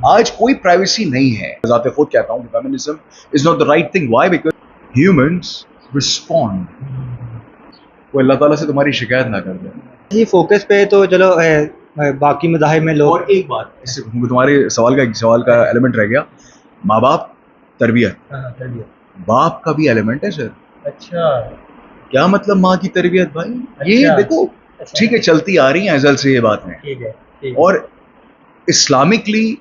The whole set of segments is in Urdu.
آج کوئی پرائیویسی نہیں ہے. ذات خود کہتا ہوں کہ feminism is not the right thing. Why? Because humans respond. وہ اللہ تعالیٰ سے تمہاری شکایت نہ کر دیں. جی فوکس پہ تو چلو باقی مذاہب میں لوگ. اور ایک بات اس سے تمہارے سوال کا ایلیمنٹ رہ گیا. ماں باپ تربیت. باپ کا بھی ایلیمنٹ ہے سر. اچھا کیا مطلب ماں کی تربیت بھائی؟ یہ دیکھو ٹھیک ہے چلتی آ رہی ہیں ازل سے یہ باتیں. ٹھیک ہے. اور اسلامکلی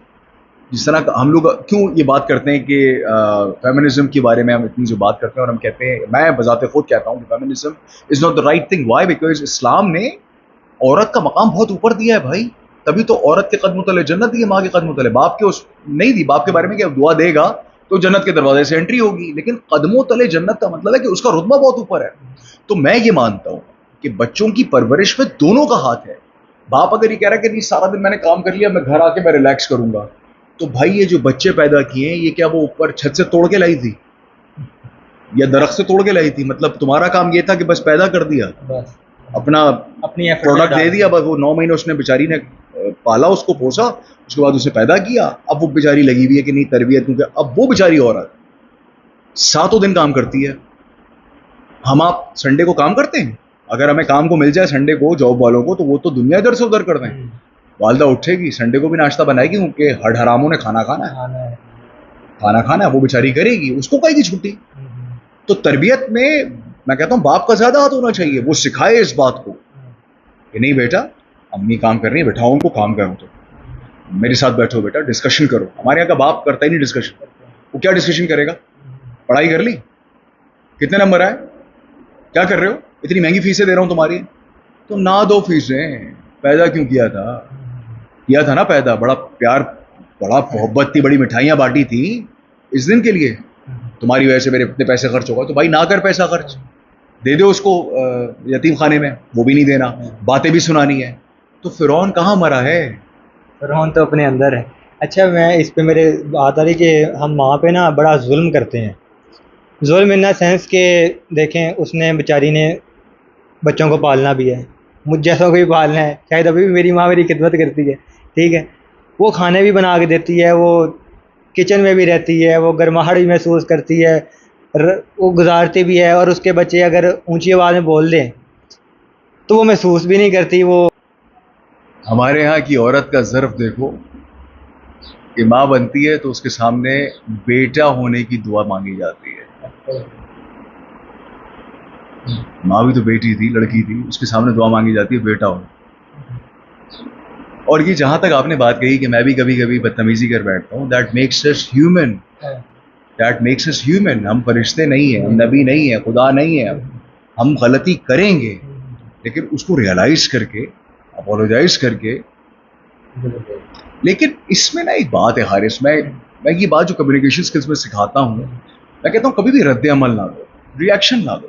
جس طرح ہم لوگ کیوں یہ بات کرتے ہیں کہ فیمنزم کے بارے میں ہم اتنی جو بات کرتے ہیں اور ہم کہتے ہیں, میں بذات خود کہتا ہوں کہ feminism is not the right thing. Why? Because اسلام نے عورت کا مقام بہت اوپر دیا ہے بھائی. تبھی تو عورت کے قدموں تلے جنت دی ہے, ماں کے قدموں تلے. باپ کے اس نہیں دی. باپ کے بارے میں کیا دعا دے گا تو جنت کے دروازے سے انٹری ہوگی, لیکن قدموں تلے جنت کا مطلب ہے کہ اس کا رتبہ بہت اوپر ہے. تو میں یہ مانتا ہوں کہ بچوں کی پرورش میں دونوں کا ہاتھ ہے. باپ اگر یہ کہہ رہا ہے کہ نہیں سارا دن میں نے کام کر لیا, میں گھر آ کے میں ریلیکس کروں گا, تو بھائی یہ جو بچے پیدا کیے ہیں یہ کیا وہ اوپر چھت سے توڑ کے لائی تھی یا درخت سے توڑ کے لائی تھی؟ مطلب تمہارا کام یہ تھا کہ بس پیدا کر دیا, اپنی پروڈکٹ دے دیا, بس وہ 9 مہینے اس نے بیچاری نے پالا, اس کو پوسا, اس کے بعد اسے پیدا کیا. اب وہ بیچاری لگی ہوئی ہے کہ نہیں تربیت, کیونکہ اب وہ بیچاری عورت 7 دن کام کرتی ہے. ہم آپ سنڈے کو کام کرتے ہیں؟ اگر ہمیں کام کو مل جائے سنڈے کو جاب والوں کو, تو وہ تو دنیا ادھر سے ادھر کر دیں. والدہ اٹھے گی سنڈے کو بھی ناشتہ بنائے گی, کیونکہ ہر حراموں نے کھانا کھانا ہے, وہ بیچاری کرے گی, اس کو کہے گی چھٹی. تو تربیت میں کہتا ہوں باپ کا زیادہ ہاتھ ہونا چاہیے. وہ سکھائے اس بات کو کہ نہیں بیٹا امی کام کر رہی ہیں, بٹھاؤ ان کو کام کرو, تو میرے ساتھ بیٹھو بیٹا ڈسکشن کرو. ہمارے یہاں کا باپ کرتا ہی نہیں ڈسکشن. وہ کیا ڈسکشن کرے گا؟ پڑھائی کر لی, کتنے نمبر آئے, کیا کر رہے ہو, اتنی مہنگی فیسیں دے رہا ہوں تمہاری, تو نہ دو فیسیں. پیدا کیوں کیا تھا نا پیدا, بڑا پیار بڑا محبت تھی, بڑی مٹھائیاں بانٹی تھی اس دن کے لیے. تمہاری وجہ سے میرے اتنے پیسے خرچ ہوگا, تو بھائی نہ کر پیسہ خرچ, دے دو اس کو یتیم خانے میں, وہ بھی نہیں دینا, باتیں بھی سنانی ہے. تو فرعون کہاں مرا ہے؟ فرعون تو اپنے اندر ہے. اچھا میں اس پہ میرے بات آ رہی کہ ہم ماں پہ نا بڑا ظلم کرتے ہیں. ظلم ان دا سینس کہ دیکھیں اس نے بیچاری نے بچوں کو پالنا بھی ہے, مجھ جیسوں کو بھی پالنا ہے, شاید ابھی بھی میری ماں میری خدمت کرتی ہے, ٹھیک ہے, وہ کھانے بھی بنا کے دیتی ہے, وہ کچن میں بھی رہتی ہے, وہ گرماہٹ بھی محسوس کرتی ہے, وہ گزارتی بھی ہے, اور اس کے بچے اگر اونچی آواز میں بول دیں تو وہ محسوس بھی نہیں کرتی. وہ ہمارے ہاں کی عورت کا ظرف دیکھو کہ ماں بنتی ہے تو اس کے سامنے بیٹا ہونے کی دعا مانگی جاتی ہے. ماں بھی تو بیٹی تھی, لڑکی تھی, اس کے سامنے دعا مانگی جاتی ہے بیٹا ہو. اور یہ جہاں تک آپ نے بات کہی کہ میں بھی کبھی کبھی بدتمیزی کر بیٹھتا ہوں, that makes us human, that makes us human. ہم فرشتے نہیں ہیں, ہم نبی نہیں ہیں, خدا نہیں ہیں. ہم غلطی کریں گے لیکن اس کو ریئلائز کر کے اپولوجائز کر کے. لیکن اس میں نا ایک بات ہے حارث, میں یہ بات جو کمیونیکیشن اسکلس میں سکھاتا ہوں, میں کہتا ہوں کبھی بھی رد عمل نہ دو, ریئیکشن نہ دو.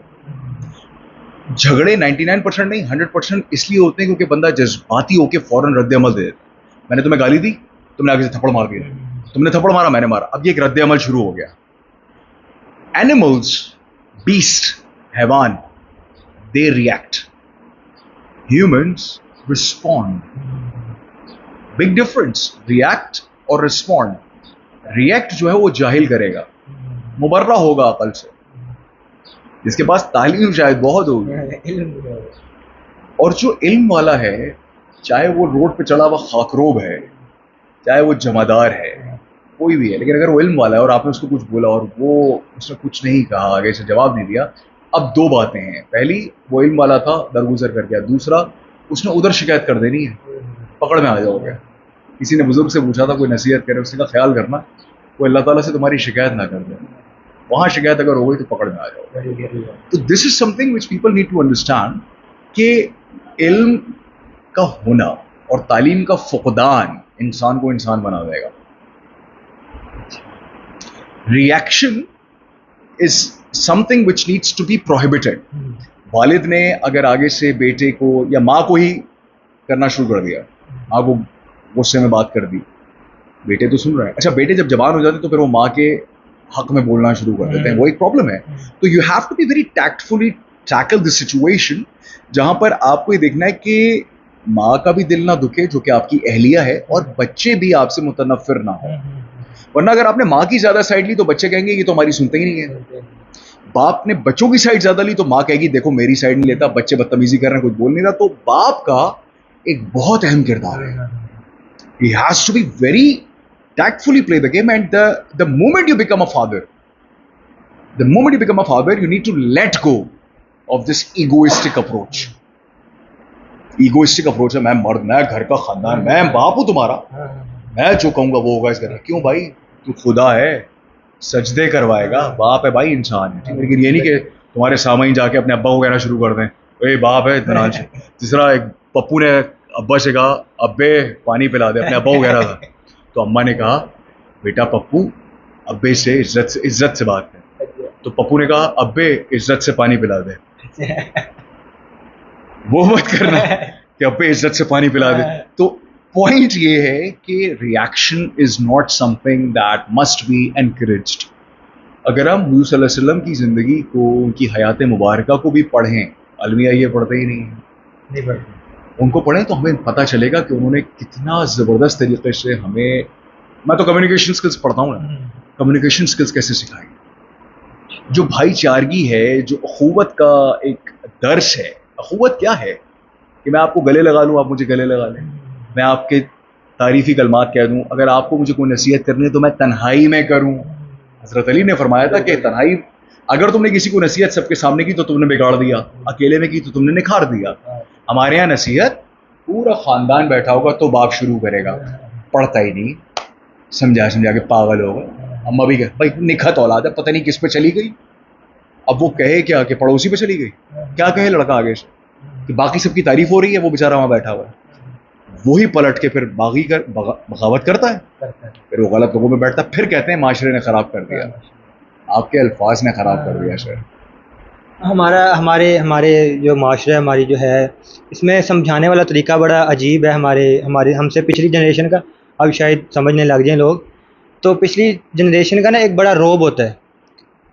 جھگڑے 99% نہیں 100% اس لیے ہوتے ہیں کیونکہ بندہ جذباتی ہو کے فوراً رد عمل دے دیتا. میں نے تمہیں گالی دی, تم نے آگے سے تھپڑ مار دیا, تم نے تھپڑ مارا, میں نے مارا, اب یہ ایک رد عمل شروع ہو گیا. اینیملز, بیسٹ, حیوان, they react, humans respond. Big difference react اور رسپونڈ. ریئیکٹ جو ہے وہ جاہل کرے گا, مبرہ ہوگا عقل سے, جس کے پاس تعلیم شاید بہت ہوگی, اور جو علم والا ہے چاہے وہ روڈ پہ چڑھا ہوا خاکروب ہے, چاہے وہ جمعدار ہے, کوئی بھی ہے, لیکن اگر وہ علم والا ہے اور آپ نے اس کو کچھ بولا اور وہ اس نے کچھ نہیں کہا, آگے سے جواب نہیں دیا, اب 2 باتیں ہیں. پہلی, وہ علم والا تھا درگزر کر گیا. دوسرا, اس نے ادھر شکایت کر دینی ہے, پکڑ میں آ جاؤ گے. کسی نے بزرگ سے پوچھا تھا, کوئی نصیحت کرے, اس نے کہا خیال کرنا کوئی اللہ تعالیٰ سے تمہاری شکایت نہ کر دے, وہاں شکایت اگر ہو گئی تو پکڑ میں آ جاؤ. تو this is something which people need to understand کہ علم کا ہونا اور تعلیم کا فقدان انسان کو انسان بنا دے گا. Reaction is something which needs to be prohibited. والد نے اگر آگے سے بیٹے کو یا ماں کو ہی کرنا شروع کر دیا, ماں کو غصے میں بات کر دی, بیٹے تو سن رہے ہیں. اچھا بیٹے جب جوان ہو جاتے تو پھر وہ ماں کے حق میں بولنا شروع کر دیتے ہیں, وہ ایک پرابلم ہے. تو you have to be very tactfully tackle this situation, جہاں پر آپ کو یہ دیکھنا ہے کہ ماں کا بھی دل نہ دکھے جو کہ آپ کی اہلیہ ہے, اور بچے بھی آپ سے متنفر نہ ہوں. ورنہ اگر آپ نے ماں کی زیادہ سائڈ لی تو بچے کہیں گے یہ تو ہماری سنتے ہی نہیں ہے. باپ نے بچوں کی سائڈ زیادہ لی تو ماں کہے گی دیکھو میری سائڈ نہیں لیتا, بچے بدتمیزی کر رہے ہیں, کچھ بول نہیں رہا. تو باپ کا ایک بہت اہم کردار ہے. He has to be very tactfully play the game, and the moment you become a father, you need to let go of this egoistic approach. Egoistic approach ہے میں مرد, میں گھر کا خاندان, میں باپ ہوں تمہارا, میں جو کہوں گا وہ ہوگا اس گھر میں. کیوں بھائی, تو خدا ہے, سجدے کروائے گا, باپ ہے بھائی, انسان ہے. لیکن یہ نہیں کہ تمہارے سامنے جا کے اپنے ابا کو کہنا شروع کر دیں اے باپ ہے اطمینان سے. جس طرح ایک پپو نے ابا سے کہا ابے پانی پلا دے, اپنے ابا کو کہہ رہا تھا, تو اماں نے کہا بیٹا پپو ابے سے عزت سے بات کر. تو پپو نے کہا ابے عزت سے پانی پلا دے. وہ مت کرنا کہ ابے عزت سے پانی پلا دے. تو پوائنٹ یہ ہے کہ reaction is not something that must be encouraged. اگر ہم حضور صلی اللہ علیہ وسلم کی زندگی کو, ان کی حیات مبارکہ کو بھی پڑھیں, المیہ یہ پڑھتے ہی نہیں ہیں, ان کو پڑھیں تو ہمیں پتہ چلے گا کہ انہوں نے کتنا زبردست طریقے سے ہمیں, میں تو کمیونیکیشن سکلز پڑھتا ہوں نا, کمیونیکیشن سکلز کیسے سکھائیں, جو بھائی چارگی ہے, جو اخوت کا ایک درس ہے. اخوت کیا ہے کہ میں آپ کو گلے لگا لوں, آپ مجھے گلے لگا لیں, میں آپ کے تعریفی کلمات کہہ دوں, اگر آپ کو مجھے کوئی نصیحت کرنی ہے تو میں تنہائی میں کروں. حضرت علی نے فرمایا تھا کہ تنہائی, اگر تم نے کسی کو نصیحت سب کے سامنے کی تو تم نے بگاڑ دیا, اکیلے میں کی تو تم نے نکھار دیا. ہمارے یہاں نصیحت پورا خاندان بیٹھا ہوگا تو باپ شروع کرے گا, پڑھتا ہی نہیں, سمجھا کے پاگل ہوگا. اماں بھی کہ بھائی نکھت اولاد ہے, پتہ نہیں کس پہ چلی گئی. اب وہ کہے کیا کہ پڑوسی پہ چلی گئی, کیا کہے لڑکا آگے سے کہ باقی سب کی تعریف ہو رہی ہے, وہ بیچارہ وہاں بیٹھا ہوا ہے. وہی پلٹ کے پھر بغاوت کرتا ہے, پھر وہ غلط لوگوں میں بیٹھتا ہے, پھر کہتے ہیں معاشرے نے خراب کر دیا, آپ کے الفاظ نے خراب کر دیا. سر ہمارے جو معاشرہ ہماری جو ہے, اس میں سمجھانے والا طریقہ بڑا عجیب ہے. ہمارے ہم سے پچھلی جنریشن کا, اب شاید سمجھنے لگ جائیں لوگ, تو پچھلی جنریشن کا نا ایک بڑا روب ہوتا ہے,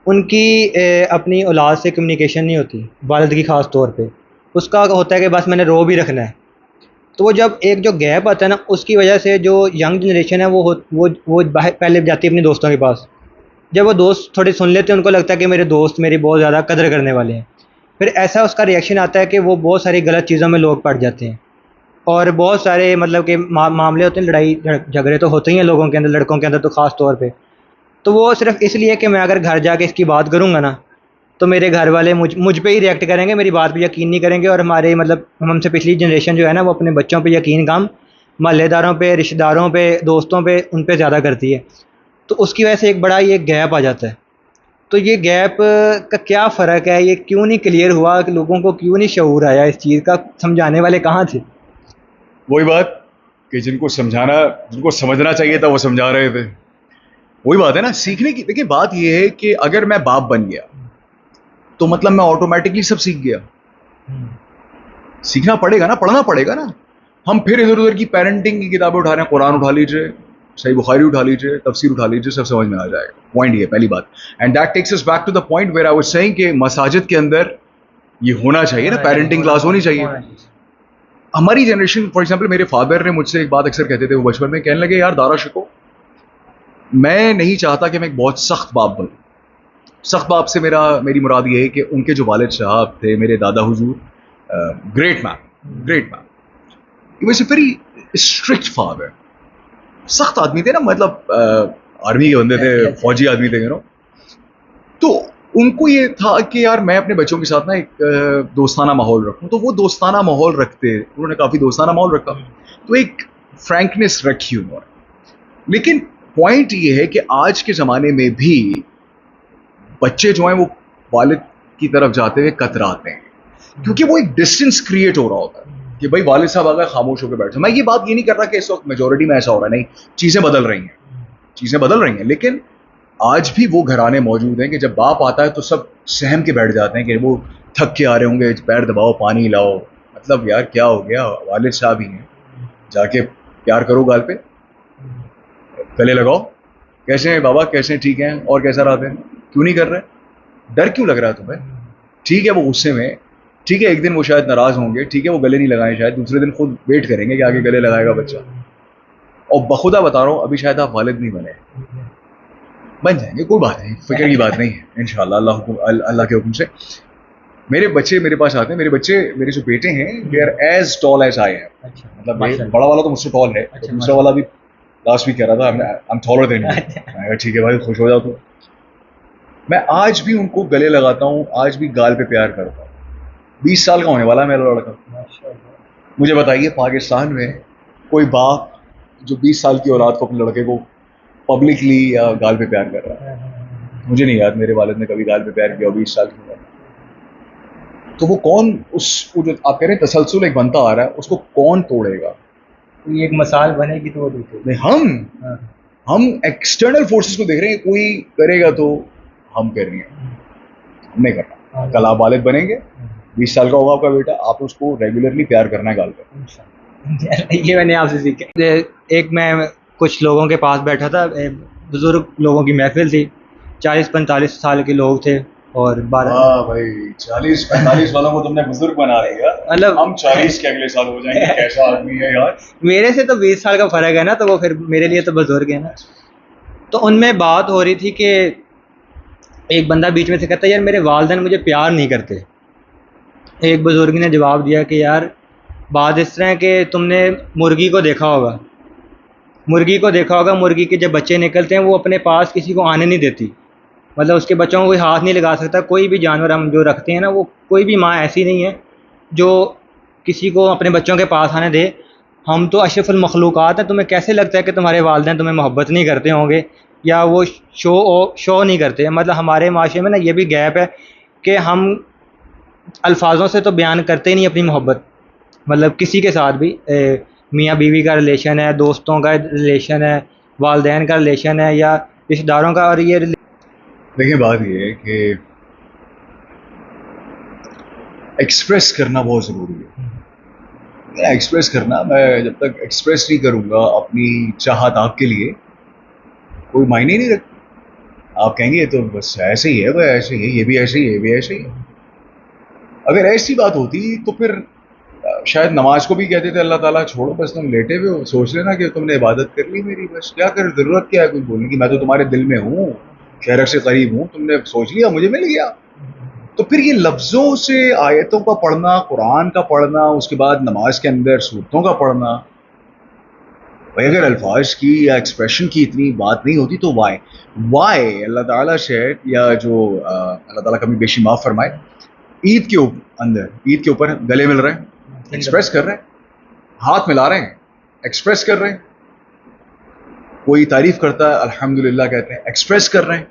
ان کی اپنی اولاد سے کمیونیکیشن نہیں ہوتی, والد کی خاص طور پہ. اس کا ہوتا ہے کہ بس میں نے روب ہی رکھنا ہے. تو وہ جب ایک جو گیپ آتا ہے نا, اس کی وجہ سے جو ینگ جنریشن ہے وہ پہلے جاتی ہے اپنے دوستوں کے پاس. جب وہ دوست تھوڑے سن لیتے ہیں, ان کو لگتا ہے کہ میرے دوست میری بہت زیادہ قدر کرنے والے ہیں. پھر ایسا اس کا ریئیکشن آتا ہے کہ وہ بہت ساری غلط چیزوں میں لوگ پڑ جاتے ہیں, اور بہت سارے مطلب کہ معاملے ہوتے ہیں, لڑائی جھگڑے تو ہوتے ہی ہیں لوگوں کے اندر, لڑکوں کے اندر تو خاص طور پہ. تو وہ صرف اس لیے کہ میں اگر گھر جا کے اس کی بات کروں گا نا, تو میرے گھر والے مجھ پہ ہی ریئیکٹ کریں گے, میری بات پہ یقین نہیں کریں گے. اور ہمارے مطلب ہم سے پچھلی جنریشن جو ہے نا, وہ اپنے بچوں پہ یقین کم محلے داروں پہ, رشتہ داروں پہ, دوستوں پہ, ان پہ زیادہ کرتی ہے. تو اس کی وجہ سے ایک بڑا یہ گیپ آ جاتا ہے. تو یہ گیپ کا کیا فرق ہے, یہ کیوں نہیں کلیئر ہوا, کہ لوگوں کو کیوں نہیں شعور آیا اس چیز کا, سمجھانے والے کہاں تھے؟ وہی بات کہ جن کو سمجھنا چاہیے تھا وہ سمجھا رہے تھے. وہی بات ہے نا سیکھنے کی. دیکھیں بات یہ ہے کہ اگر میں باپ بن گیا تو مطلب میں آٹومیٹکلی سب سیکھ گیا. سیکھنا پڑے گا نا, پڑھنا پڑے گا نا. ہم پھر ادھر ادھر کی پیرنٹنگ کی کتابیں اٹھا رہے ہیں, قرآن اٹھا لیجیے, صحیح بخاری اٹھا لیجیے, تفسیر اٹھا لیجیے, سب سمجھ میں آ جائے گا. پوائنٹ یہ پہلی بات. And that takes us back to the point where I was saying کہ مساجد کے اندر یہ ہونا چاہیے نا, پیرنٹنگ کلاس ہونی چاہیے. ہماری جنریشن فار ایگزامپل, میرے فادر نے مجھ سے ایک بات اکثر کہتے تھے, وہ بچپن میں کہنے لگے یار دارا شکو, میں نہیں چاہتا کہ میں ایک بہت سخت باپ بنوں. سخت باپ سے میری مراد یہ ہے کہ ان کے جو والد صاحب تھے, میرے دادا حضور, great man, he was a very strict father. سخت آدمی تھے نا, مطلب آرمی کے بندے تھے, فوجی آدمی تھے, تو ان کو یہ تھا کہ یار میں اپنے بچوں کے ساتھ نا ایک دوستانہ ماحول رکھوں. تو وہ دوستانہ ماحول رکھتے, انہوں نے کافی دوستانہ ماحول رکھا, تو ایک فرینکنیس رکھی انہوں نے. لیکن پوائنٹ یہ ہے کہ آج کے زمانے میں بھی بچے جو ہیں وہ والد کی طرف جاتے ہوئے کتراتے ہیں, کیونکہ وہ ایک ڈسٹینس کریٹ ہو رہا ہوتا ہے کہ بھائی والد صاحب آگے خاموش ہو کے بیٹھے. میں یہ بات یہ نہیں کر رہا کہ اس وقت میجورٹی میں ایسا ہو رہا ہے, نہیں, چیزیں بدل رہی ہیں. لیکن آج بھی وہ گھرانے موجود ہیں کہ جب باپ آتا ہے تو سب سہم کے بیٹھ جاتے ہیں کہ وہ تھک کے آ رہے ہوں گے, پیر دباؤ, پانی لاؤ. مطلب یار کیا ہو گیا, والد صاحب ہی ہیں, جا کے پیار کرو, گال پہ گلے لگاؤ, کیسے ہیں بابا, کیسے ہیں, ٹھیک ہیں, اور کیسا رہتے ہیں, کیوں نہیں کر رہے, ڈر کیوں لگ رہا ہے تمہیں, ٹھیک ہے وہ غصے میں, ٹھیک ہے ایک دن وہ شاید ناراض ہوں گے, ٹھیک ہے وہ گلے نہیں لگائیں, شاید دوسرے دن خود ویٹ کریں گے کہ آگے گلے لگائے گا بچہ. اور بخدا بتا رہا ہوں ابھی شاید آپ والد نہیں بنے, بن جائیں گے, کوئی بات نہیں, فکر کی بات نہیں ہے انشاءاللہ. اللہ کے حکم سے میرے بچے میرے پاس آتے ہیں. میرے بچے, میرے جو بیٹے ہیں, they are as tall as I am. مطلب بڑا والا تو مجھ سے ٹال ہے, دوسرا والا بھی لاسٹ ویک کہہ رہا تھا I'm taller than you. ٹھیک ہے بھائی, خوش ہو جاؤ. تو میں آج بھی ان کو گلے لگاتا ہوں, آج بھی گال پہ پیار کرتا ہوں. 20 سال کا ہونے والا ہے میرا لڑکا. مجھے بتائیے پاکستان میں کوئی باپ جو 20 سال کی اولاد کو اپنے لڑکے کو پبلکلی یا گال پہ پیار کر رہا ہے؟ مجھے نہیں یاد میرے والد نے کبھی گال پہ پیار کیا 20 سال کی عمر. تو وہ کون, اس کو جو آپ کہہ رہے ہیں تسلسل ایک بنتا آ رہا ہے, اس کو کون توڑے گا؟ ایک مثال بنے گی تو وہ نہیں, ہم ایکسٹرنل فورسز کو دیکھ رہے ہیں, کوئی کرے گا تو ہم کر رہے ہیں, ہم نہیں کرنا. کل آپ والد بنیں گے, 20 سال کا ہوگا آپ کا بیٹا, آپ اس کو ریگولرلی پیار کرنا ہے گال پہ. یہ میں نے آپ سے سیکھا. ایک میں کچھ لوگوں کے پاس بیٹھا تھا, بزرگ لوگوں کی محفل تھی, 40-45 سال کے لوگ تھے, اور 12. ہاں بھائی 40-45 والوں کو تم نے بزرگ بنا دیا, مطلب ہم 40 کے اگلے سال ہو جائیں گے. کیسا آدمی ہے یار. میرے سے تو 20 سال کا فرق ہے نا, تو وہ پھر میرے لیے تو بزرگ ہے نا. تو ان میں بات ہو رہی تھی کہ ایک بندہ بیچ میں سے کہتا ہے یار میرے والدین مجھے پیار نہیں کرتے. ایک بزرگ نے جواب دیا کہ یار بات اس طرح ہے کہ تم نے مرغی کو دیکھا ہوگا, مرغی کے جب بچے نکلتے ہیں وہ اپنے پاس کسی کو آنے نہیں دیتی, مطلب اس کے بچوں کو کوئی ہاتھ نہیں لگا سکتا. کوئی بھی جانور ہم جو رکھتے ہیں نا, وہ کوئی بھی ماں ایسی نہیں ہے جو کسی کو اپنے بچوں کے پاس آنے دے. ہم تو اشرف المخلوقات ہیں, تمہیں کیسے لگتا ہے کہ تمہارے والدین تمہیں محبت نہیں کرتے ہوں گے یا وہ شو نہیں کرتے؟ مطلب ہمارے معاشرے میں نا یہ بھی گیپ ہے کہ ہم الفاظوں سے تو بیان کرتے ہی نہیں اپنی محبت. مطلب کسی کے ساتھ بھی, میاں بیوی کا ریلیشن ہے, دوستوں کا ریلیشن ہے, والدین کا ریلیشن ہے, یا رشتہ داروں کا. اور یہ دیکھیں بات یہ ہے کہ ایکسپریس کرنا بہت ضروری ہے. ایکسپریس کرنا, میں جب تک ایکسپریس نہیں کروں گا اپنی چاہت آپ کے لیے, کوئی معنی نہیں رکھتی. آپ کہیں گے یہ تو بس ایسے ہی ہے, وہ ایسے ہی ہے, یہ بھی ایسے ہی ہے, یہ بھی ایسے ہی ہے. اگر ایسی بات ہوتی تو پھر شاید نماز کو بھی کہتے تھے اللہ تعالیٰ چھوڑو بس تم لیٹے ہوئے ہو, سوچ لینا کہ تم نے عبادت کر لی میری, بس کیا کر, ضرورت کیا ہے کوئی بولنے کی, میں تو تمہارے دل میں ہوں, شہرک سے قریب ہوں, تم نے سوچ لیا مجھے مل گیا. تو پھر یہ لفظوں سے آیتوں کا پڑھنا, قرآن کا پڑھنا, اس کے بعد نماز کے اندر صورتوں کا پڑھنا, بھائی اگر الفاظ کی یا ایکسپریشن کی اتنی بات نہیں ہوتی تو وائی اللہ تعالیٰ سے, یا جو اللہ تعالیٰ کبھی بیشی معاف فرمائے, عید کے اندر, عید کے اوپر گلے مل رہے ہیں, ایکسپریس کر رہے ہیں, ہاتھ ملا رہے ہیں, ایکسپریس کر رہے ہیں. کوئی تعریف کرتا ہے الحمدللہ کہتے ہیں, ایکسپریس کر رہے ہیں.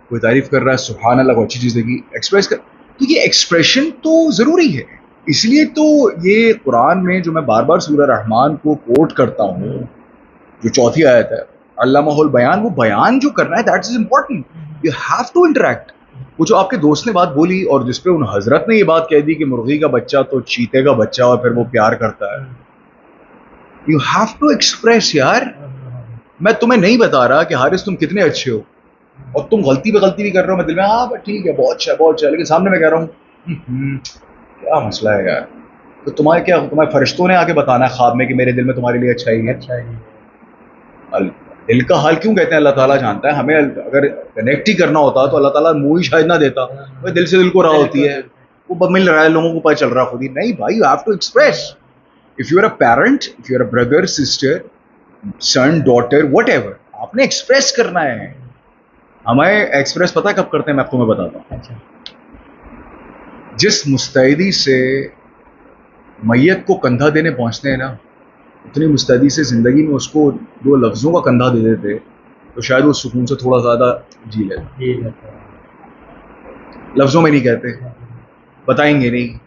کوئی تعریف کر رہا ہے سبحان اللہ, کو اچھی چیز دیکھی, ایکسپریس کر. تو یہ ایکسپریشن تو ضروری ہے. اس لیے تو یہ قرآن میں جو میں بار بار سورہ رحمان کو کوٹ کرتا ہوں, جو 4تھی آیت ہے, علامہ البیان, وہ بیان جو کرنا ہے that is important. You have to interact. وہ جو آپ کے دوست نے بات بولی اور جس پہ ان حضرت نے یہ بات کہہ دی کہ مرغی کا بچہ تو چیتے کا بچہ اور پھر وہ پیار کرتا ہے, یو ہیو ٹو ایکسپریس. یار میں تمہیں نہیں بتا رہا کہ حارث تم کتنے اچھے ہو, اور تم غلطی پہ غلطی بھی کر رہے ہو, میں دل میں ہاں ٹھیک ہے بہت اچھا بہت اچھا, لیکن سامنے میں کہہ رہا ہوں کیا مسئلہ ہے یار. تو تمہارے فرشتوں نے آگے بتانا ہے خواب میں کہ میرے دل میں تمہارے لیے اچھا ہی ہے. دل کا حال کیوں کہتے ہیں اللہ تعالیٰ جانتا ہے. ہمیں اگر کنیکٹ ہی کرنا ہوتا تو اللہ تعالیٰ منہ ہی شاید نہ دیتا, دل سے دل کو راہ ہوتی ہے, وہ مل رہا ہے, لوگوں کو پتہ چل رہا خود ہی. نہیں بھائی, you have to express. If you are a parent, if you are a brother, sister, son, daughter, whatever, آپ نے ایکسپریس کرنا ہے. ہمیں ایکسپریس پتہ کب کرتے ہیں, میں آپ کو میں بتاتا ہوں. جس مستعدی سے میت کو کندھا دینے پہنچتے ہیں نا, اتنی مستعدی سے زندگی میں اس کو 2 لفظوں کا کندھا دے دیتے تو شاید وہ سکون سے تھوڑا زیادہ جی لیتے. لفظوں میں نہیں کہتے, بتائیں گے نہیں,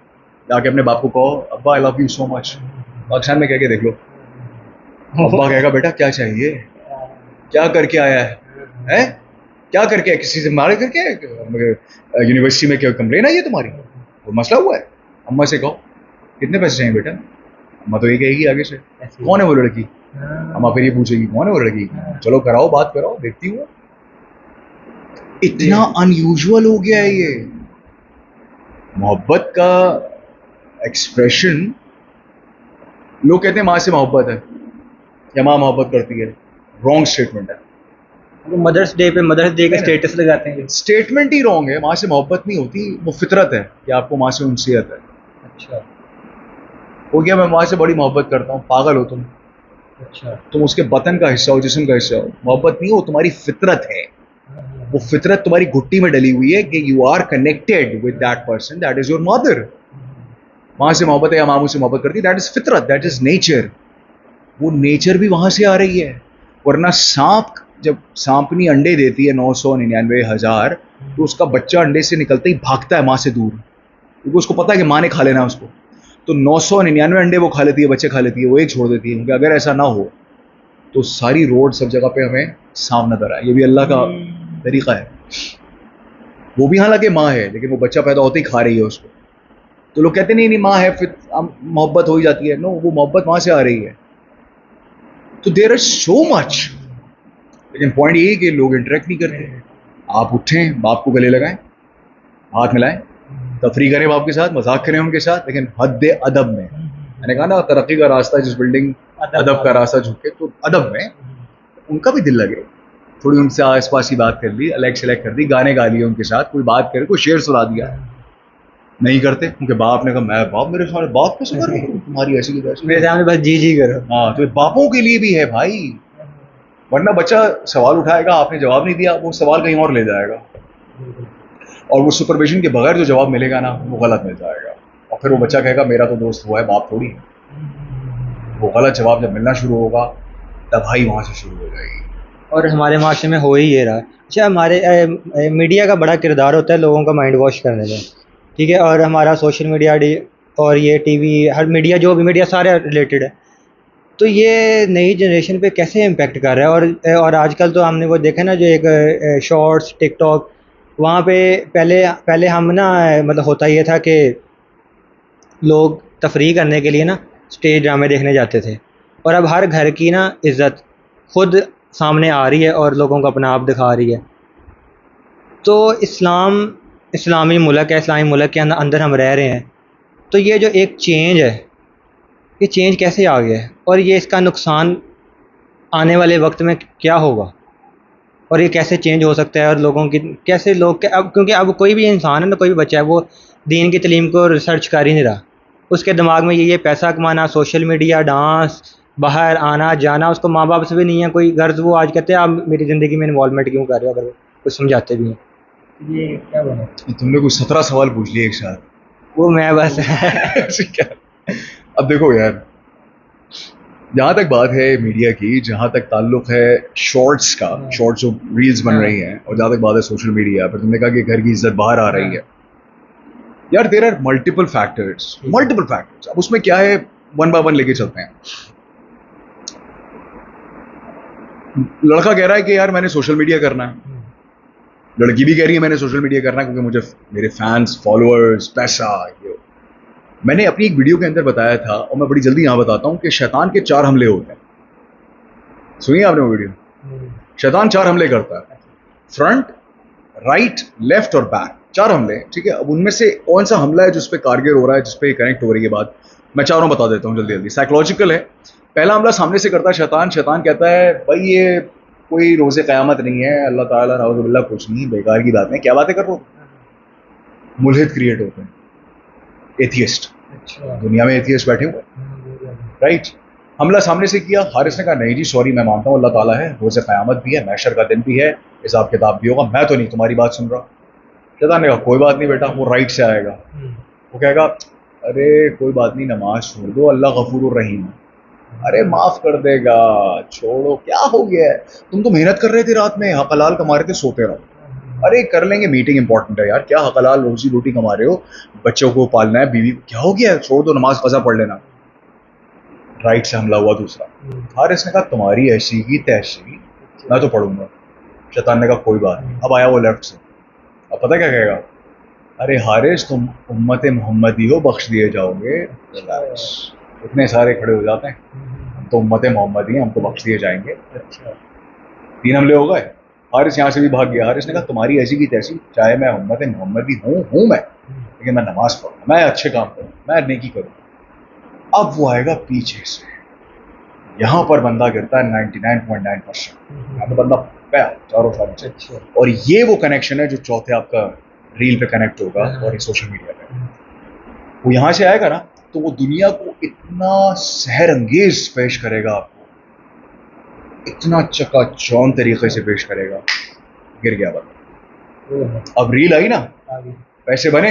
جا کے اپنے باپ کو کہو ابا آئی لو یو سو مچ, پاکستان میں کہہ کے دیکھ لو, ابا کہے گا بیٹا کیا چاہیے, کیا کر کے آیا ہے, کیا کر کے, کسی سے مارے کر کے یونیورسٹی میں کیا کمپلین آئی ہے تمہاری, وہ مسئلہ ہوا ہے. اماں سے کہو کتنے پیسے چاہیے بیٹا, اماں تو یہ کہے گی آگے سے کون ہے وہ لڑکی, اماں پھر یہ پوچھے گی کون ہے وہ لڑکی, چلو کراؤ بات کراؤ دیکھتی ہوں. اتنا ان یوزول ہو گیا ہے یہ محبت کا ایکسپریشن. لوگ کہتے ہیں ماں سے محبت ہے یا ماں محبت کرتی ہے. رانگ اسٹیٹمنٹ ہے. مدرس ڈے پہ مدرس ڈے کا اسٹیٹس لگاتے ہیں. اسٹیٹمنٹ ہی رانگ ہے. ماں سے محبت نہیں ہوتی, وہ فطرت ہے کہ آپ کو ماں سے انسیت ہے. اچھا ہو گیا میں ماں سے بڑی محبت کرتا ہوں, پاگل ہو تم. اچھا تم اس کے بدن کا حصہ ہو, جسم کا حصہ ہو. محبت نہیں, وہ تمہاری فطرت ہے. وہ فطرت تمہاری گھٹی میں ڈلی ہوئی ہے کہ you are connected with that person, that is your mother. ماں سے محبت ہے یا ماموں سے محبت کرتی, دیٹ از فطرت, دیٹ از نیچر. وہ نیچر بھی وہاں سے آ رہی ہے. ورنہ سانپ, جب سانپنی انڈے دیتی ہے 999,000, تو اس کا بچہ انڈے سے نکلتے ہی بھاگتا ہے ماں سے دور, کیونکہ اس کو پتا ہے کہ ماں نے کھا لینا اس کو. تو 999 انڈے وہ کھا لیتی ہے, بچے کھا لیتی ہے, وہ ایک چھوڑ دیتی ہے. کیونکہ اگر ایسا نہ ہو تو ساری روڈ سب جگہ پہ ہمیں سانپ نظر آئے. یہ بھی اللہ کا طریقہ ہے. وہ بھی حالانکہ ماں ہے, لیکن وہ بچہ پیدا ہوتے ہی کھا رہی ہے اس کو. تو لوگ کہتے نہیں ماں ہے پھر محبت ہو ہی جاتی ہے. نو, وہ محبت وہاں سے آ رہی ہے. تو دیر از سو مچ. لیکن پوائنٹ یہ ہے کہ لوگ انٹریکٹ نہیں کرتے. آپ اٹھیں, باپ کو گلے لگائیں, ہاتھ ملائیں, تفریح کریں باپ کے ساتھ, مذاق کریں ان کے ساتھ, لیکن حد ادب میں. میں نے کہا نا ترقی کا راستہ جس بلڈنگ ادب کا راستہ جھکے, تو ادب میں ان کا بھی دل لگے. تھوڑی ان سے آس پاس کی بات کر لی, الیکٹ سلیکٹ کر دی, گانے گا لیے ان کے ساتھ, کوئی بات کرے, کوئی شعر سنا دیا. نہیں کرتے کیونکہ باپ نے کہا میں باپ, میرے سامنے باپ کیسے کر رہے ہو تمہاری ایسی کی میرے سامنے بس جی جی کرو. ہاں, تو باپوں کے لیے بھی ہے بھائی. ورنہ بچہ سوال اٹھائے گا, آپ نے جواب نہیں دیا, وہ سوال کہیں اور لے جائے گا, اور وہ سپرویژن کے بغیر جو جواب ملے گا نا وہ غلط مل جائے گا. اور پھر وہ بچہ کہے گا میرا تو دوست ہوا ہے, باپ تھوڑی ہے. وہ غلط جواب جب ملنا شروع ہوگا تباہی وہاں سے شروع ہو جائے گی. اور ہمارے معاشرے میں ہو ہی یہ رہا. اچھا, ہمارے میڈیا کا بڑا کردار ہوتا ہے لوگوں کا مائنڈ واش کرنے میں, ٹھیک ہے, اور ہمارا سوشل میڈیا اور یہ ٹی وی, ہر میڈیا, جو بھی میڈیا سارے ریلیٹڈ ہے. تو یہ نئی جنریشن پہ کیسے امپیکٹ کر رہا ہے؟ اور آج کل تو ہم نے وہ دیکھا نا جو ایک شارٹس, ٹک ٹاک, وہاں پہ پہلے ہم نا مطلب ہوتا یہ تھا کہ لوگ تفریح کرنے کے لیے نا اسٹیج ڈرامے دیکھنے جاتے تھے, اور اب ہر گھر کی نا عزت خود سامنے آ رہی ہے اور لوگوں کو اپنا آپ دکھا رہی ہے. تو اسلامی ملک ہے, اسلامی ملک کے اندر ہم رہ رہے ہیں, تو یہ جو ایک چینج ہے, یہ چینج کیسے آ گیا ہے, اور یہ اس کا نقصان آنے والے وقت میں کیا ہوگا, اور یہ کیسے چینج ہو سکتا ہے, اور لوگوں کی کیسے لوگ اب, کیونکہ اب کوئی بھی انسان ہے نا, کوئی بھی بچہ ہے, وہ دین کی تعلیم کو ریسرچ کر ہی نہیں رہا. اس کے دماغ میں یہ پیسہ کمانا, سوشل میڈیا, ڈانس, باہر آنا جانا, اس کو ماں باپ سے بھی نہیں ہے کوئی غرض. وہ آج کہتے ہیں آپ میری زندگی میں انوالومنٹ کیوں کر رہے ہو, اگر وہ کچھ سمجھاتے بھی ہیں. یہ کیا بنا, تم نے کوئی 17 سوال پوچھ لیے ایک ساتھ. وہ میں بس اب دیکھو یار, جہاں تک بات ہے میڈیا کی, جہاں تک تعلق ہے شارٹس کا, شارٹس جو ریلز بن رہی ہیں, اور جہاں تک بات ہے سوشل میڈیا, پھر تم نے کہا کہ گھر کی عزت باہر آ رہی ہے. یار دیر آر ملٹیپل فیکٹرز. اب اس میں کیا ہے, ون بائی ون لے کے چلتے ہیں. لڑکا کہہ رہا ہے کہ یار میں نے سوشل میڈیا کرنا ہے, لڑکی بھی کہہ رہی ہے میں نے سوشل میڈیا کرنا ہے کیونکہ مجھے میرے فینس, فالوورز, پیسہ. میں نے اپنی ایک ویڈیو کے اندر بتایا تھا, اور میں بڑی جلدی یہاں بتاتا ہوں, کہ شیطان کے 4 حملے ہوتے ہیں. سنیے آپ نے وہ ویڈیو. شیطان 4 حملے کرتا ہے, فرنٹ, رائٹ, لیفٹ اور بیک, 4 حملے, ٹھیک ہے. اب ان میں سے کون سا حملہ ہے جس پہ کارگر ہو رہا ہے, جس پہ کنیکٹ ہو رہی ہے بات, میں چاروں بتا دیتا ہوں جلدی. سائیکولوجیکل ہے. پہلا حملہ سامنے سے کرتا ہے شیطان. شیطان کہتا ہے بھائی یہ کوئی روز قیامت نہیں ہے, اللہ تعالیٰ نعوذ باللہ کچھ نہیں, بیکار کی بات ہے, کیا باتیں کر رہے ہو. ملحد کریٹ ہوتے ہیں, ایتھیسٹ, دنیا میں ایتھیسٹ بیٹھے ہوئے, رائٹ. حملہ سامنے سے کیا. حارث نے کہا نہیں جی سوری, میں مانتا ہوں اللہ تعالیٰ ہے, روز قیامت بھی ہے, محشر کا دن بھی ہے, حساب کتاب بھی ہوگا, میں تو نہیں تمہاری بات سن رہا. شیطان نے کہا کوئی بات نہیں بیٹا, وہ رائٹ سے آئے گا, وہ کہے گا ارے کوئی بات نہیں, نماز چھوڑ دو, اللہ غفور الرحیم, ارے معاف کر دے گا, چھوڑو, کیا ہو گیا ہے, تم تو محنت کر رہے تھے رات میں, حق حلال کما رہے تھے, سوتے رہو. ارے کر لیں گے, میٹنگ امپورٹنٹ ہے یار, کیا حق حلال روزی روٹی کما رہے ہو, بچوں کو پالنا ہے, بیوی, کیا ہو گیا, چھوڑ دو, نماز قضا پڑھ لینا. رائٹ سے حملہ ہوا دوسرا. حارث نے کہا تمہاری ایسی کی تیسی, میں تو پڑھوں گا. شیطان نے کہا کوئی بات نہیں. اب آیا وہ لیفٹ سے. اب پتہ کیا کہے گا, ارے حارث تم امت محمدی ہو, بخش دیے جاؤ گے. اتنے سارے کھڑے ہو جاتے ہیں, ہم تو امت محمدی ہیں, ہم تو بخش دیے جائیں گے. 3 حملے ہو گئے. حارث یہاں سے بھی بھاگ گیا. حارث نے کہا تمہاری ایسی کی تیسی, چاہے میں امت محمدی ہوں میں, لیکن میں نماز پڑھوں, میں اچھے کام کروں, میں نیکی کروں. اب وہ آئے گا پیچھے سے, یہاں پر بندہ گرتا ہے 99.9%, یہاں پہ بندہ پیا چاروں سال سے. اور یہ وہ کنیکشن ہے جو چوتھے آپ کا ریل پہ کنیکٹ ہوگا اور سوشل میڈیا پہ. وہ یہاں سے آئے گا نا تو وہ دنیا کو اتنا سحر انگیز پیش کرے گا, آپ کو اتنا چکا چون طریقے سے پیش کرے گا, گر گیا بندہ. اب ریل آئی نا, پیسے بنے.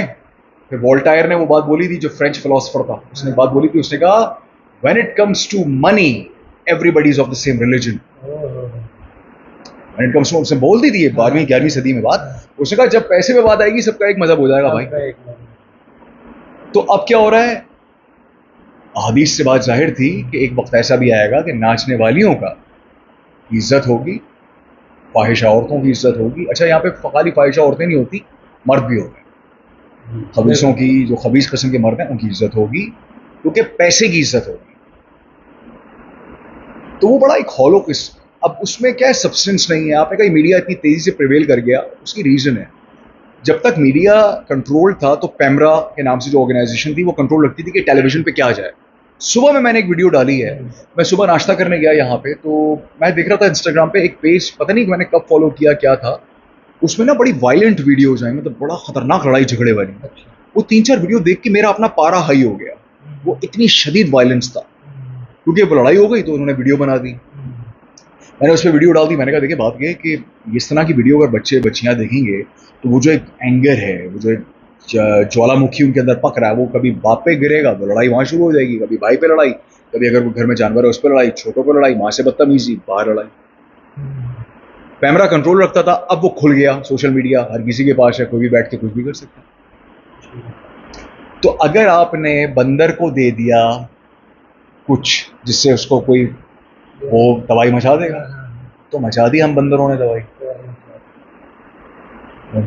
پھر وولٹائر نے وہ بات بولی تھی جو فرینچ فلاسفر تھا, اس نے بات بولی تھی, اس نے کہا when it comes to money everybody is of the same religion. when it comes to, اس نے بول دی تھی 12ویں 11ویں صدی میں بات. اس نے کہا جب پیسے پہ بات آئے گی سب کا ایک مذہب ہو جائے گا بھائی. تو اب کیا ہو رہا ہے, احادیث سے بات ظاہر تھی کہ ایک وقت ایسا بھی آئے گا کہ ناچنے والیوں کا عزت ہوگی, فاحشہ عورتوں کی عزت ہوگی. اچھا یہاں پہ خالی فاحشہ عورتیں نہیں ہوتی, مرد بھی ہوتے ہیں. خبیثوں کی, جو خبیث قسم کے مرد ہیں ان کی عزت ہوگی کیونکہ پیسے کی عزت ہوگی. تو وہ بڑا ایک ہالو قسم. اب اس میں کیا ہے, سبسٹنس نہیں ہے. آپ نے کہا میڈیا اتنی تیزی سے پریویل کر گیا, اس کی ریزن ہے جب تک میڈیا کنٹرول تھا تو پیمرا کے نام سے جو آرگنائزیشن تھی وہ کنٹرول رکھتی تھی کہ ٹیلی ویژن پہ کیا جائے. صبح میں نے ایک ویڈیو ڈالی ہے, میں صبح ناشتہ کرنے گیا یہاں پہ, تو میں دیکھ رہا تھا انسٹاگرام پہ ایک پیج, پتہ نہیں میں نے کب فالو کیا کیا تھا, اس میں نا بڑی وائلنٹ ویڈیوز آئیں, مطلب بڑا خطرناک لڑائی جھگڑے والی. وہ 3-4 ویڈیو دیکھ کے میرا اپنا پارا ہائی ہو گیا. وہ اتنی شدید وائلنس تھا کیونکہ وہ لڑائی ہو گئی تو انہوں نے ویڈیو بنا دی. میں نے اس پہ ویڈیو ڈال دی. میں نے کہا دیکھیں بات یہ کہ اس طرح کی ویڈیو اگر بچے بچیاں دیکھیں گے تو وہ جو ایک اینگر ہے, وہ جو ایک جوالا مکھی ان کے اندر پک رہا ہے, وہ کبھی باپ پہ گرے گا تو لڑائی وہاں شروع ہو جائے گی, کبھی بھائی پہ لڑائی, کبھی اگر وہ گھر میں جانور ہے اس پہ لڑائی, چھوٹوں پہ لڑائی, ماں سے بدتمیزی, باہر لڑائی. پیمرا کنٹرول رکھتا تھا, اب وہ کھل گیا. سوشل میڈیا ہر کسی کے پاس ہے, کوئی بھی بیٹھ کے کچھ بھی کر سکتا ہے. تو اگر آپ نے بندر کو دے دیا کچھ جس سے اس کو کوئی وہ تباہی مچا دے گا, تو مچا دی ہم بندروں نے تباہی.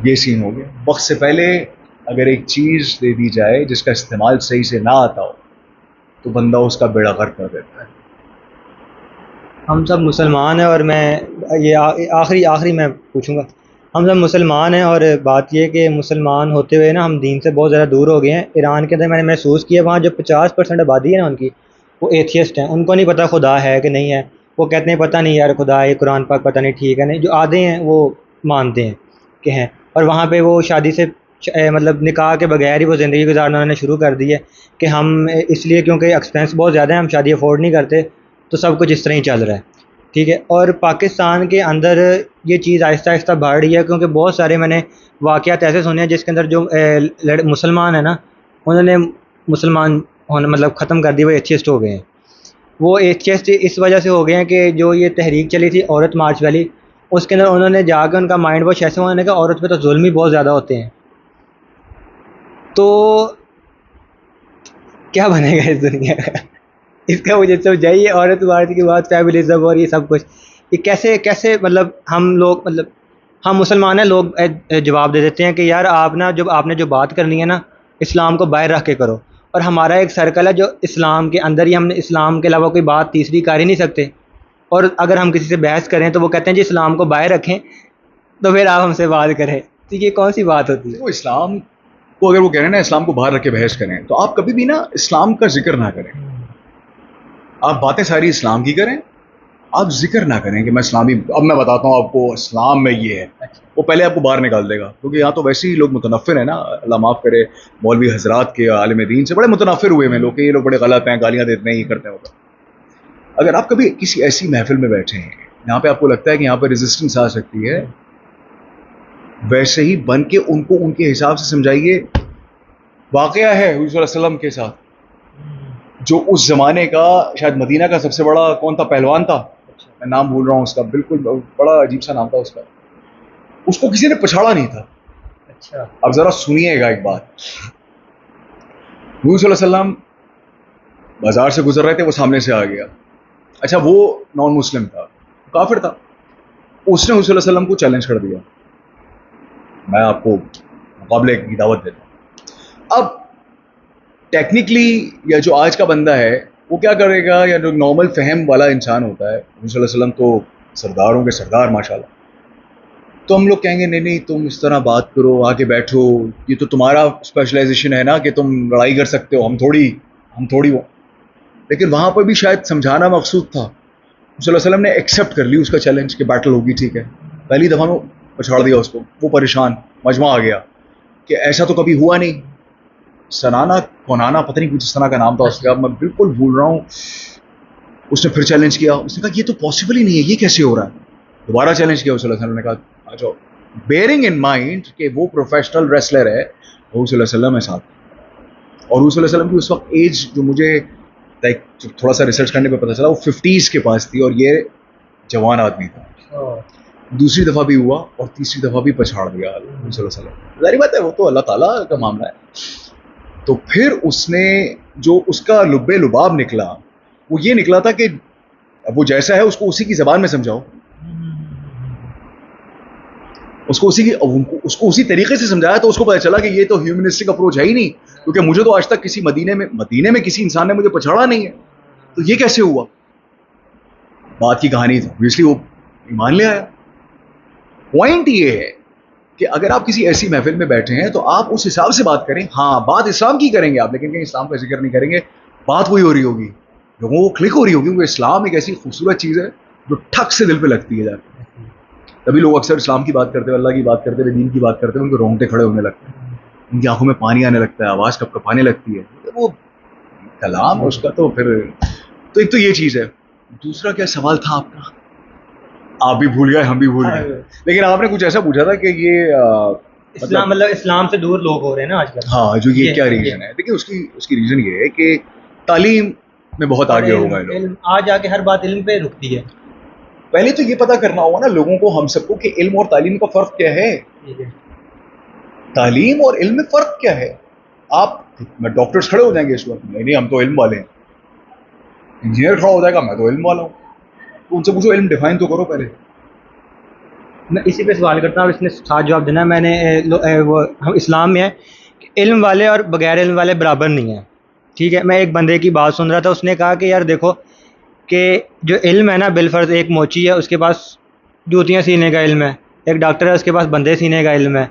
یہ سین ہو گیا. وقت سے پہلے اگر ایک چیز دے دی جائے جس کا استعمال صحیح سے نہ آتا ہو تو بندہ اس کا بیڑا غرق کر دیتا ہے. ہم سب مسلمان ہیں, اور میں یہ آخری میں پوچھوں گا, ہم سب مسلمان ہیں اور بات یہ کہ مسلمان ہوتے ہوئے نا ہم دین سے بہت زیادہ دور ہو گئے ہیں. ایران کے اندر میں نے محسوس کیا, وہاں جو 50% آبادی ہے نا ان کی, وہ ایتھیسٹ ہیں. ان کو نہیں پتہ خدا ہے کہ نہیں ہے, وہ کہتے ہیں پتہ نہیں یار خدا ہے, قرآن پاک پتہ نہیں ٹھیک ہے نہیں. جو آدھے ہیں وہ مانتے ہیں کہ ہیں, اور وہاں پہ وہ شادی سے مطلب نکاح کے بغیر ہی وہ زندگی گزارنا انہوں نے شروع کر دی ہے کہ ہم اس لیے کیونکہ ایکسپینس بہت زیادہ ہے, ہم شادی افورڈ نہیں کرتے, تو سب کچھ اس طرح ہی چل رہا ہے. ٹھیک ہے. اور پاکستان کے اندر یہ چیز آہستہ آہستہ بڑھ رہی ہے, کیونکہ بہت سارے میں نے واقعات ایسے سنے ہیں جس کے اندر جو مسلمان ہیں نا, انہوں نے مسلمان ہونا مطلب ختم کر دی, وہ ایتھیسٹ ہو گئے ہیں. وہ ایتھیسٹ اس وجہ سے ہو گئے ہیں کہ جو یہ تحریک چلی تھی عورت مارچ والی, اس کے اندر انہوں نے جا کے ان کا مائنڈ واش ایسے ہونے کا عورت پہ تو ظلم ہی بہت زیادہ ہوتے ہیں. تو کیا بنے گا اس دنیا کا, اس کا مجھے سمجھائیے. عورت مارچ کے بعد فیمنزم اور یہ سب کچھ, یہ کیسے مطلب ہم لوگ, مطلب ہم مسلمان ہیں, لوگ جواب دے دیتے ہیں کہ یار آپ نا جب آپ نے جو بات کرنی ہے نا اسلام کو باہر رکھ کے کرو. اور ہمارا ایک سرکل ہے جو اسلام کے اندر ہی, ہم نے اسلام کے علاوہ کوئی بات تیسری کر ہی نہیں سکتے. اور اگر ہم کسی سے بحث کریں تو وہ کہتے ہیں جی اسلام کو باہر رکھیں, تو پھر آپ ہم سے بات کریں. تو یہ کون سی بات ہوتی ہے؟ وہ اسلام کو اگر وہ کہہ رہے ہیں نا اسلام کو باہر رکھ کے بحث کریں, تو آپ کبھی بھی نا اسلام کا ذکر نہ کریں. آپ باتیں ساری اسلام کی کریں, آپ ذکر نہ کریں کہ میں اسلامی. اب میں بتاتا ہوں آپ کو اسلام میں یہ ہے, وہ پہلے آپ کو باہر نکال دے گا, کیونکہ یہاں تو ویسے ہی لوگ متنفر ہیں نا, اللہ معاف کرے مولوی حضرات کے, عالم دین سے بڑے متنفر ہوئے ہیں لوگ کہ یہ لوگ بڑے غلط ہیں, گالیاں دیتے ہیں, یہ کرتے ہیں. اگر آپ کبھی کسی ایسی محفل میں بیٹھے ہیں یہاں پہ آپ کو لگتا ہے کہ یہاں پہ ریزسٹنس آ سکتی ہے, ویسے ہی بن کے ان کو ان کے حساب سے سمجھائیے. واقعہ ہے حضور صلی اللہ علیہ وسلم کے ساتھ, جو اس زمانے کا شاید مدینہ کا سب سے بڑا کون تھا, پہلوان تھا, میں نام بھول رہا ہوں اس کا, بالکل بڑا عجیب سا نام تھا اس کا, اس کو کسی نے پچھاڑا نہیں تھا. اچھا, اب ذرا سنیے گا ایک بات. حضور صلی اللہ علیہ وسلم بازار سے گزر رہے تھے, وہ سامنے سے آ گیا. اچھا وہ نان مسلم تھا, کافر تھا, اس نے حضور صلی اللہ علیہ وسلم کو چیلنج کر دیا, میں آپ کو مقابلے کی دعوت دیتا ہوں. اب ٹیکنیکلی یا جو آج کا بندہ ہے وہ کیا کرے گا, یا جو نارمل فہم والا انسان ہوتا ہے, حضور صلی اللہ علیہ وسلم تو سرداروں کے سردار ماشاءاللہ, تو ہم لوگ کہیں گے نہیں نہیں تم اس طرح بات کرو, آگے بیٹھو, یہ تو تمہارا اسپیشلائزیشن ہے نا کہ تم لڑائی کر سکتے ہو, ہم تھوڑی وہ. لیکن وہاں پر بھی شاید سمجھانا مقصود تھا. صلی اللہ علیہ وسلم نے ایکسیپٹ کر لی اس کا چیلنج کہ بیٹل ہوگی, ٹھیک ہے. پہلی دفعہ میں پچھاڑ دیا اس کو, وہ پریشان, مجمع آ گیا کہ ایسا تو کبھی ہوا نہیں. سنانا کونانا پتہ نہیں کچھ اس طرح کا نام تھا اس کا, میں بالکل بھول رہا ہوں. اس نے پھر چیلنج کیا, اس نے کہا یہ تو پاسبل ہی نہیں ہے, یہ کیسے ہو رہا ہے. دوبارہ چیلنج کیا صلی اللہ علیہ وسلم نے, کہا آ جاؤ, بیئرنگ ان مائنڈ کہ وہ پروفیشنل ریسلر ہے, وہ صلی اللہ علیہ وسلم ہے ساتھ. اور وہ صلی اللہ علیہ وسلم کی اس وقت ایج جو مجھے تھوڑا سا ریسرچ کرنے پہ پتہ چلا وہ 50s کے پاس تھی, اور یہ جوان آدمی تھا. دوسری دفعہ بھی ہوا اور تیسری دفعہ بھی پچھاڑ دیا صلی اللہ علیہ وسلم. ظاہر بات ہے وہ تو اللہ تعالیٰ کا معاملہ ہے. تو پھر اس نے جو اس کا لب لباب نکلا وہ یہ نکلا تھا کہ وہ جیسا ہے اس کو اسی کی زبان میں سمجھاؤ, اس کو اسی طریقے سے سمجھایا تو اس کو پتہ چلا کہ یہ تو ہیومنسٹک اپروچ ہے ہی نہیں, کیونکہ مجھے تو آج تک کسی مدینے میں کسی انسان نے مجھے پچھاڑا نہیں ہے, تو یہ کیسے ہوا. بات کی کہانی تھی, obviously وہ ایمان لے آیا. پوائنٹ یہ ہے کہ اگر آپ کسی ایسی محفل میں بیٹھے ہیں تو آپ اس حساب سے بات کریں. ہاں بات اسلام کی کریں گے آپ, لیکن کہیں اسلام کا ذکر نہیں کریں گے. بات وہی ہو رہی ہوگی, لوگوں کو کلک ہو رہی ہوگی, کیونکہ اسلام ایک ایسی خوبصورت چیز ہے جو ٹھک سے دل پہ لگتی ہے جا کے. تبھی لوگ اکثر اسلام کی بات کرتے ہوئے, اللہ کی بات کرتے ہوئے, دین کی بات کرتے ہوئے ان کے رونگٹے کھڑے ہونے لگتے ہیں, ان کی آنکھوں میں پانی آنے لگتا ہے, آواز کب کپانے لگتی ہے. وہ کلام اس کا تو پھر تو ایک تو یہ چیز ہے. دوسرا کیا سوال تھا آپ کا, آپ بھی بھول گئے ہم بھی بھول گئے, لیکن آپ نے کچھ ایسا پوچھا تھا کہ یہ مطلب اسلام سے دور لوگ ہو رہے ہیں نا آج کل. ہاں جو یہ کیا ریزن ہے, دیکھیے اس کی ریزن یہ ہے کہ تعلیم میں بہت آگے ہو گئے لوگ. آج آ کے ہر بات علم پہ رکتی ہے. پہلے تو یہ پتا کرنا ہوگا نا لوگوں کو, ہم سب کو, کہ علم اور تعلیم کا فرق کیا ہے. تعلیم اور علم میں فرق کیا ہے. آپ ڈاکٹرز کھڑے ہو جائیں گے اس وقت, نہیں ہم تو علم والے ہیں. انجینئر کھڑا ہو جائے گا, میں تو علم والا ہوں. تو ان سے پوچھو علم ڈیفائن تو کرو پہلے. میں اسی پہ سوال کرتا ہوں, اس نے ساتھ جواب دینا. میں نے وہ ہم اسلام میں ہے کہ علم والے اور بغیر علم والے برابر نہیں ہیں, ٹھیک ہے. میں ایک بندے کی بات سن رہا تھا, اس نے کہا کہ یار دیکھو کہ جو علم ہے نا, بالفرض ایک موچی ہے, اس کے پاس جوتیاں سینے کا علم ہے, ایک ڈاکٹر ہے اس کے پاس بندے سینے کا علم ہے,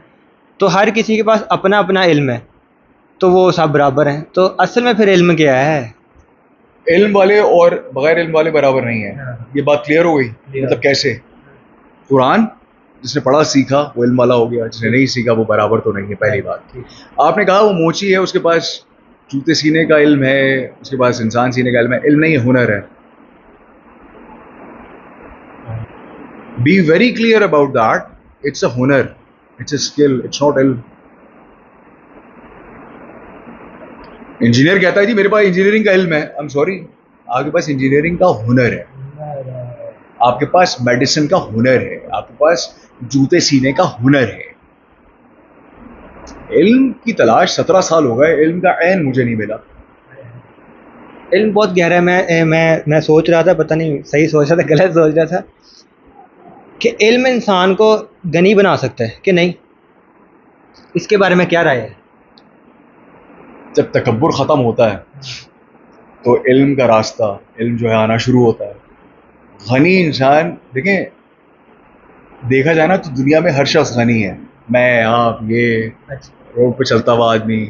تو ہر کسی کے پاس اپنا اپنا علم ہے, تو وہ سب برابر ہیں. تو اصل میں پھر علم کیا ہے؟ علم والے اور بغیر علم والے برابر نہیں ہیں. یہ بات کلیئر ہو گئی. مطلب کیسے؟ قرآن جس نے پڑھا سیکھا وہ علم والا ہو گیا, جس نے نہیں سیکھا وہ برابر تو نہیں ہے. پہلی بات. آپ نے کہا وہ موچی ہے, اس کے پاس جوتے سینے کا علم ہے, اس کے پاس انسان سینے کا علم ہے. علم نہیں ہے, ہنر ہے. Be very clear about that. It's a hunar. It's a skill. It's not ilm. Engineer کہتا ہے جی میرے پاس انجینئرنگ کا علم ہے. I'm sorry. آپ کے پاس انجینئرنگ کا ہنر ہے. آپ کے پاس میڈیسن کا ہنر ہے. آپ کے پاس جوتے سینے کا ہنر ہے. علم کی تلاش 17 سال ہو گئے, علم کا عین مجھے نہیں ملا. علم بہت گہرا ہے. میں سوچ رہا تھا, پتہ نہیں صحیح سوچ رہا تھا غلط سوچ رہا تھا, کہ علم انسان کو غنی بنا سکتا ہے کہ نہیں. اس کے بارے میں کیا رائے ہے؟ جب تکبر ختم ہوتا ہے تو علم کا راستہ, علم جو ہے آنا شروع ہوتا ہے. غنی انسان, دیکھیں دیکھا جائے نا تو دنیا میں ہر شخص غنی ہے, میں, آپ, یہ روڈ پہ چلتا ہوا آدمی.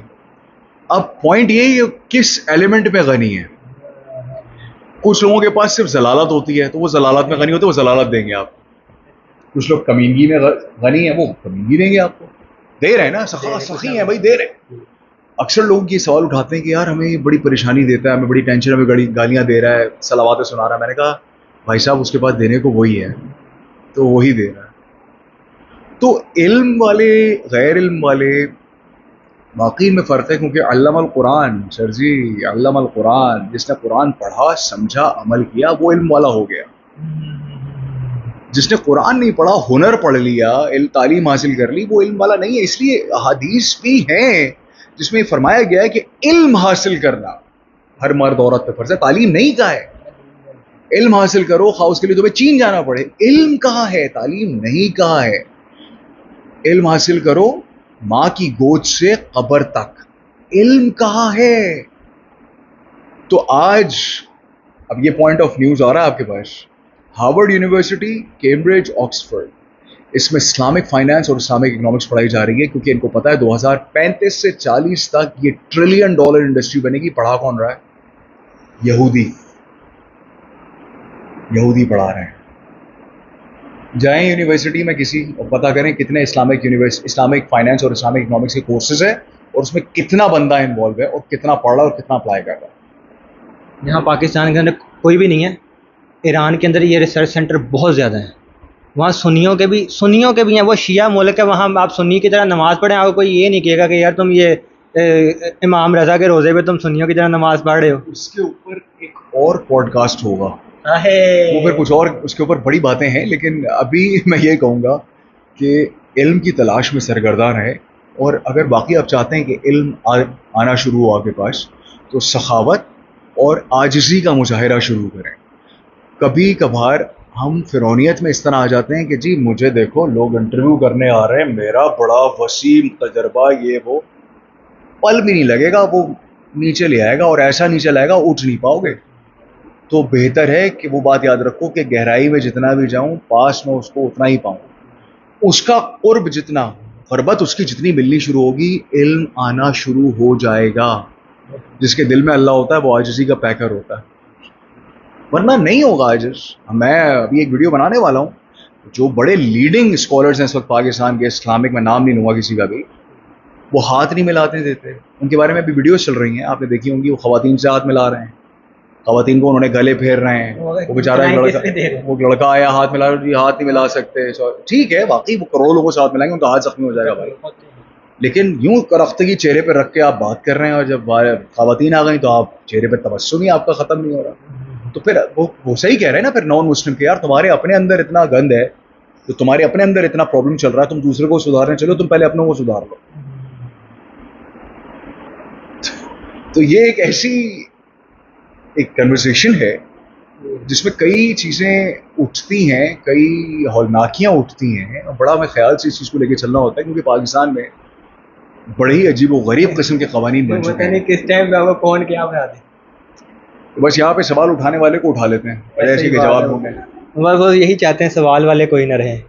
اب پوائنٹ یہی ہے کس ایلیمنٹ میں غنی ہے. کچھ لوگوں کے پاس صرف ضلالت ہوتی ہے تو وہ ضلالت میں غنی ہوتے ہیں, وہ ضلالت دیں گے آپ کو. کچھ لوگ کمینگی میں غنی ہیں, وہ کمینگی دیں گے آپ کو. دے رہے ہیں نا, سخی ہیں بھائی, دے رہے. اکثر لوگ یہ سوال اٹھاتے ہیں کہ یار ہمیں بڑی پریشانی دیتا ہے, ہمیں بڑی ٹینشن, ہمیں گالیاں دے رہا ہے, صلواتیں سنا رہا ہے. میں نے کہا بھائی صاحب اس کے پاس دینے کو وہی ہے تو وہی دے رہا ہے. تو علم والے غیر علم والے واقعی میں فرق ہے, کیونکہ علم القرآن, سر جی علم القرآن, جس نے قرآن پڑھا, سمجھا, عمل کیا, وہ علم والا ہو گیا. جس نے قرآن نہیں پڑھا, ہنر پڑھ لیا, تعلیم حاصل کر لی, وہ علم والا نہیں ہے. اس لیے احادیث بھی ہیں جس میں فرمایا گیا ہے کہ علم حاصل کرنا ہر مرد عورت پہ فرض ہے. تعلیم نہیں کہا ہے, علم حاصل کرو, خواہ اس کے لیے تمہیں چین جانا پڑے. علم کہا ہے, تعلیم نہیں کہا ہے. علم حاصل کرو ماں کی گود سے قبر تک, علم کہا ہے. تو آج اب یہ پوائنٹ آف نیوز آ رہا ہے آپ کے پاس, ہارورڈ یونیورسٹی, کیمبرج, آکسفورڈ, اس میں اسلامک فائنانس اور اسلامک اکنامکس پڑھائی جا رہی ہے، کیونکہ ان کو پتہ ہے 2035 سے 40 تک یہ $1 ٹریلین انڈسٹری بنے گی. پڑھا کون رہا ہے؟ یہودی پڑھا رہے ہیں. جائیں یونیورسٹی میں کسی اور پتہ کریں کتنے اسلامک فائنانس اور اسلامک اکنامکس کے کورسز ہیں اور اس میں کتنا بندہ انوالو ہے اور کتنا پڑھ رہا ہے اور کتنا اپلائی کر رہا ہے. یہاں پاکستان کے اندر کوئی بھی نہیں ہے. ایران کے اندر یہ ریسرچ سینٹر بہت زیادہ ہیں. وہاں سنیوں کے بھی ہیں. وہ شیعہ ملک ہے، وہاں آپ سنی کی طرح نماز پڑھیں. آپ کو کوئی یہ نہیں کہے گا کہ یار تم یہ امام رضا کے روزے پہ تم سنیوں کی طرح نماز پڑھ رہے ہو. اس کے اوپر ایک اور پوڈ کاسٹ ہوگا، وہ پھر کچھ اور اس کے اوپر بڑی باتیں ہیں. لیکن ابھی میں یہ کہوں گا کہ علم کی تلاش میں سرگرداں رہیں، اور اگر باقی آپ چاہتے ہیں کہ علم آنا شروع ہو آپ کے پاس تو سخاوت اور عاجزی کا مظاہرہ شروع کریں. کبھی کبھار ہم فرعونیت میں اس طرح آ جاتے ہیں کہ جی مجھے دیکھو لوگ انٹرویو کرنے آ رہے ہیں، میرا بڑا وسیع تجربہ، یہ وہ پل بھی نہیں لگے گا، وہ نیچے لے آئے گا اور ایسا نیچے لائے گا اٹھ نہیں پاؤ گے. تو بہتر ہے کہ وہ بات یاد رکھو کہ گہرائی میں جتنا بھی جاؤں پاس میں اس کو اتنا ہی پاؤں. اس کا قرب جتنا، قربت اس کی جتنی ملنی شروع ہوگی، علم آنا شروع ہو جائے گا. جس کے دل میں اللہ ہوتا ہے وہ عاجزی کا پیکر ہوتا ہے، ورنہ نہیں ہوگا عاجز. میں ابھی ایک ویڈیو بنانے والا ہوں. جو بڑے لیڈنگ اسکالرز ہیں اس وقت پاکستان کے اسلامک میں، نام نہیں لوں گا کسی کا بھی، وہ ہاتھ نہیں ملاتے دیتے. ان کے بارے میں بھی ویڈیوز چل رہی ہیں، آپ نے دیکھی ہوں گی. وہ خواتین سے ہاتھ ملا رہے ہیں، خواتین کو انہوں نے گلے پھیر رہے ہیں. وہ بیچارہ وہ لڑکا آیا ہاتھ ملا، جی ہاتھ نہیں ملا سکتے. ٹھیک ہے، واقعی وہ کروڑوں لوگوں سے ہاتھ ملائیں گے، ان کا ہاتھ زخمی ہو جائے گا بھائی. لیکن یوں کرختگی چہرے پہ رکھ کے آپ بات کر رہے ہیں، اور جب خواتین آ گئیں تو آپ چہرے پہ تبسم ہی آپ کا ختم نہیں ہو رہا. تو پھر وہ صحیح کہہ رہے ہیں نا پھر نان مسلم کے، یار تمہارے اپنے اندر اتنا گند ہے، تو تمہارے اپنے اندر اتنا پرابلم چل رہا ہے، تم دوسرے کو سدھارنے چلو، تم پہلے اپنوں کو سدھار لو. تو یہ ایک ایسی ایک کنورسیشن ہے جس میں کئی چیزیں اٹھتی ہیں، کئی ہولناکیاں اٹھتی ہیں. بڑا میں خیال سے اس چیز کو لے کے چلنا ہوتا ہے، کیونکہ پاکستان میں بڑے ہی عجیب و غریب قسم کے قوانین بن چکے ہیں. کس ٹائم پہ آپ کو کون کیا بنا دے. بس یہاں پہ سوال اٹھانے والے کو اٹھا لیتے ہیں، ایسے کے جواب ہوں گے. بس وہ یہی چاہتے ہیں سوال والے کوئی نہ رہیں.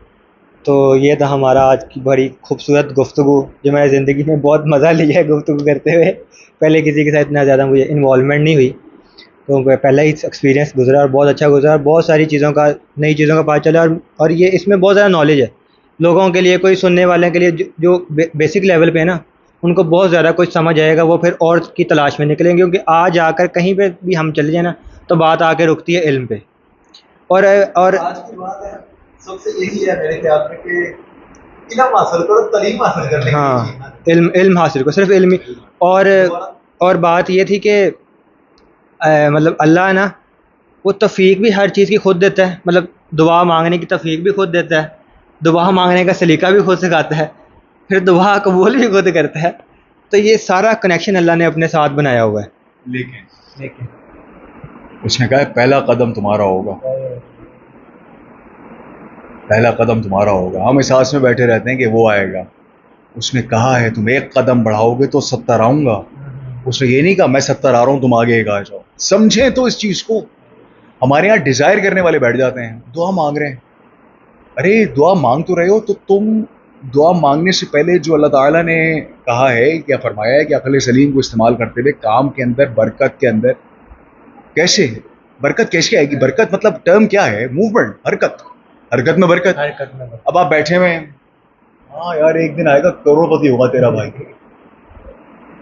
تو یہ تھا ہمارا آج کی بڑی خوبصورت گفتگو، جو میں نے زندگی میں بہت مزہ لیا ہے گفتگو کرتے ہوئے. پہلے کسی کے ساتھ اتنا زیادہ مجھے انوالومنٹ نہیں ہوئی، تو پہلا ہی ایکسپیرینس گزرا اور بہت اچھا گزرا. بہت ساری چیزوں کا، نئی چیزوں کا پتہ چلا، اور یہ اس میں بہت زیادہ نالج ہے لوگوں کے لیے. کوئی سننے والے کے لیے جو بیسک لیول پہ ہے نا، ان کو بہت زیادہ کچھ سمجھ آئے گا. وہ پھر اور کی تلاش میں نکلیں گے، کیونکہ آج آ کر کہیں پہ بھی ہم چلے جائیں نا تو بات آ کے رکتی ہے علم پہ. اور آج کی بات ہے سب سے یہی ہے میرے خیال میں کہ علم حاصل کرو، تعلیم حاصل کرنے کی. ہاں، علم حاصل کرو، صرف علم ہی. اور بات یہ تھی کہ مطلب اللہ ہے نا، وہ توفیق بھی ہر چیز کی خود دیتا ہے. مطلب دعا مانگنے کی توفیق بھی خود دیتا ہے، دعا مانگنے کا سلیقہ بھی خود سکھاتا ہے، پھر دعا قبول بھی خود کرتا ہے. تو یہ سارا کنیکشن اللہ نے اپنے ساتھ بنایا ہوا ہے. لیکن اس نے کہا ہے پہلا قدم تمہارا ہوگا، پہلا قدم تمہارا ہوگا. ہم اس آس میں بیٹھے رہتے ہیں کہ وہ آئے گا. اس نے کہا ہے تم ایک قدم بڑھاؤ گے تو 70 آؤں گا. اس نے یہ نہیں کہا میں 70 آ رہا ہوں تم آگے ایک آ جاؤ. سمجھیں تو اس چیز کو. ہمارے یہاں ڈیزائر کرنے والے بیٹھ جاتے ہیں، دعا مانگ رہے ہیں. ارے دعا مانگ تو رہے ہو، تو تم دعا مانگنے سے پہلے جو اللہ تعالیٰ نے کہا ہے، کیا فرمایا ہے کہ عقل سلیم کو استعمال کرتے ہوئے کام کے اندر، برکت کے اندر، کیسے برکت کیسے آئے گی؟ برکت مطلب ٹرم کیا ہے؟ موومنٹ، حرکت میں برکت. اب آپ بیٹھے ہوئے ہیں، ہاں یار ایک دن آئے گا کروڑ پتی ہوگا تیرا بھائی.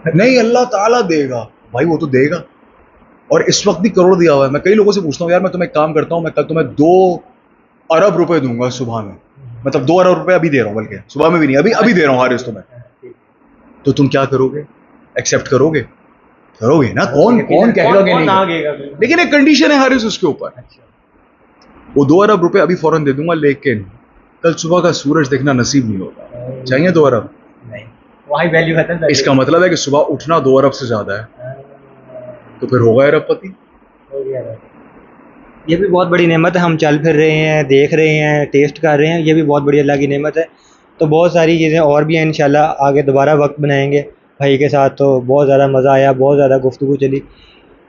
نہیں، اللہ تعالیٰ دے گا بھائی، وہ تو دے گا. اور اس وقت بھی کروڑ دیا ہوا ہے. میں کئی لوگوں سے پوچھتا ہوں، یار میں تمہیں ایک کام کرتا ہوں، میں کل تمہیں 2 ارب روپے دوں گا صبح میں. مطلب 2 ارب روپے ابھی دے رہا ہوں، بلکہ صبح میں بھی نہیں، ابھی دے رہا ہوں حارث تمہیں. تو تم کیا کرو گے؟ ایکسیپٹ کرو گے نا؟ کون کہے گا کہ نہیں؟ لیکن ایک کنڈیشن ہے حارث اس کے اوپر. وہ 2 ارب روپے ابھی فوراً دے دوں گا، لیکن کل صبح کا سورج دیکھنا نصیب نہیں ہوگا. چاہیے 2 ارب؟ نہیں، وہی ویلیو ختم. اس کا مطلب ہے کہ صبح اٹھنا 2 ارب سے زیادہ ہے، تو پھر ہوگا ارب پتی. یہ بھی بہت بڑی نعمت ہے. ہم چل پھر رہے ہیں، دیکھ رہے ہیں، ٹیسٹ کر رہے ہیں، یہ بھی بہت بڑی اللہ کی نعمت ہے. تو بہت ساری چیزیں اور بھی ہیں، انشاءاللہ آگے دوبارہ وقت بنائیں گے بھائی کے ساتھ. تو بہت زیادہ مزہ آیا، بہت زیادہ گفتگو چلی.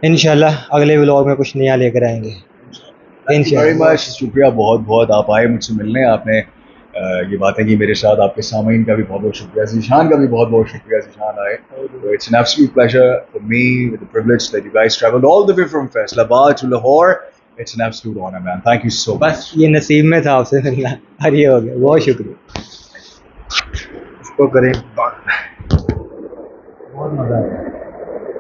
انشاءاللہ اگلے ولاگ میں کچھ نیا لے کر آئیں گے. شکریہ بہت بہت، آپ آئے مجھ سے ملنے. آپ نے یہ باتیں کی میرے ساتھ. آپ کے سامعین کا بھی بہت بہت شکریہ, ذیشان کا بھی بہت بہت شکریہ, ذیشان آئے. It's an absolute pleasure for me, with the privilege that you guys traveled all the way from Faisalabad to Lahore. It's an absolute honor, man. Thank you so much. بس یہ نصیب میں تھا آپ سے ملنا, اور یہ ہو گیا. بہت شکریہ. اس کو کریں, بہت مزہ آیا.